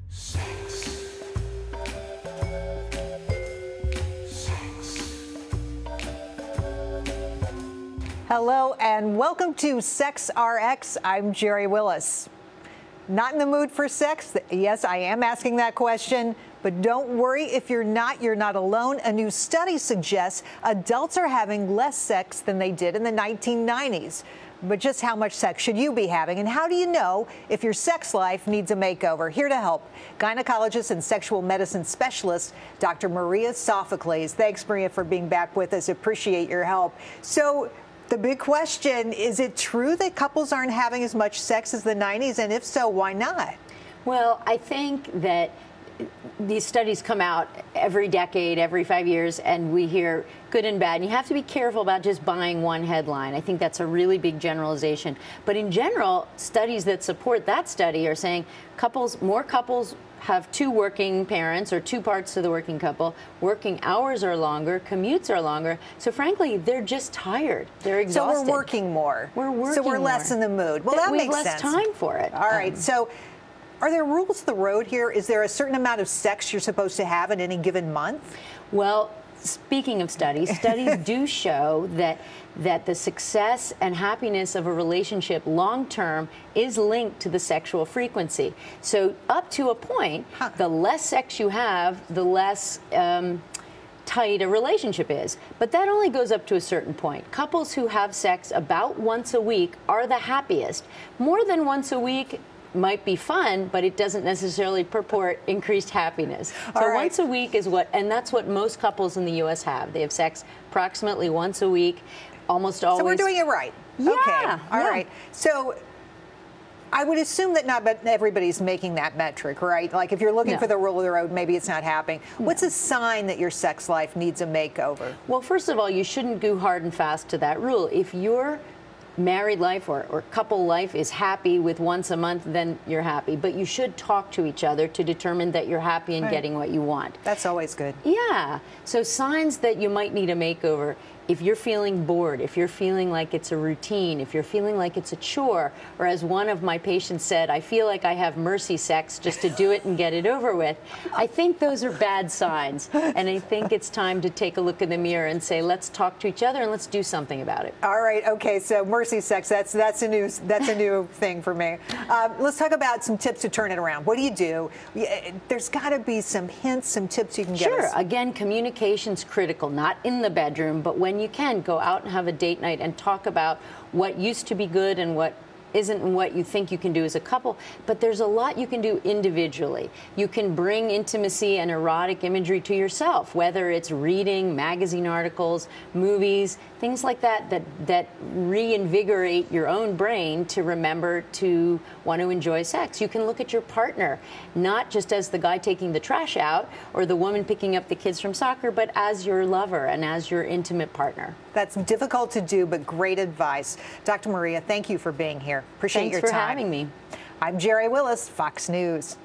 Sex. Hello and welcome to Sex RX. I'm Gerri Willis. Not in the mood for sex? Yes, I am asking that question, but don't worry if you're not alone. A new study suggests adults are having less sex than they did in the 1990s. But just how much sex should you be having, and how do you know if your sex life needs a makeover? Here to help, gynecologist and sexual medicine specialist, Dr. Maria Sophocles. Thanks, Maria, for being back with us. Appreciate your help. So, the big question, is it true that couples aren't having as much sex as the 90s? And if so, why not? Well, I think that these studies come out every decade, every 5 years, and we hear good and bad. And you have to be careful about just buying one headline. I think that's a really big generalization. But in general, studies that support that study are saying more couples have two working parents or two parts to the working couple. Working hours are longer, commutes are longer. So frankly, they're just tired. They're exhausted. So we're working more. We're working So we're more. less in the mood. Well, that we makes have less sense. time for it. All right. So are there rules of the road here? Is there a certain amount of sex you're supposed to have in any given month? Well, speaking of studies, studies do show that the success and happiness of a relationship long-term is linked to the sexual frequency. So up to a point, the less sex you have, the less tight a relationship is. But that only goes up to a certain point. Couples who have sex about once a week are the happiest. More than once a week might be fun, but it doesn't necessarily purport increased happiness. So once a week is and that's what most couples in the U.S. have. They have sex approximately once a week, almost always. So we're doing it right. Yeah. Okay. All right. So I would assume that not everybody's making that metric, right? Like if you're looking for the rule of the road, maybe it's not happening. What's a sign that your sex life needs a makeover? Well, first of all, you shouldn't go hard and fast to that rule. If your married life or couple life is happy with once a month, then you're happy. But you should talk to each other to determine that you're happy and getting what you want. That's always good. Yeah. So signs that you might need a makeover: if you're feeling bored, if you're feeling like it's a routine, if you're feeling like it's a chore, or as one of my patients said, I feel like I have mercy sex just to do it and get it over with. I think those are bad signs. And I think it's time to take a look in the mirror and say, let's talk to each other and let's do something about it. All right. Okay. So mercy sex, that's a new thing for me. Let's talk about some tips to turn it around. What do you do? There's got to be some hints, some tips you can give us. Sure. Again, communication's critical, not in the bedroom, but when you can, go out and have a date night and talk about what used to be good and what isn't and what you think you can do as a couple. But there's a lot you can do individually. You can bring intimacy and erotic imagery to yourself, whether it's reading magazine articles, movies, things like that reinvigorate your own brain to remember to want to enjoy sex. You can look at your partner, not just as the guy taking the trash out or the woman picking up the kids from soccer, but as your lover and as your intimate partner. That's difficult to do, but great advice. Dr. Maria, thank you for being here. Appreciate your time. Thanks for having me. I'm Gerri Willis, Fox News.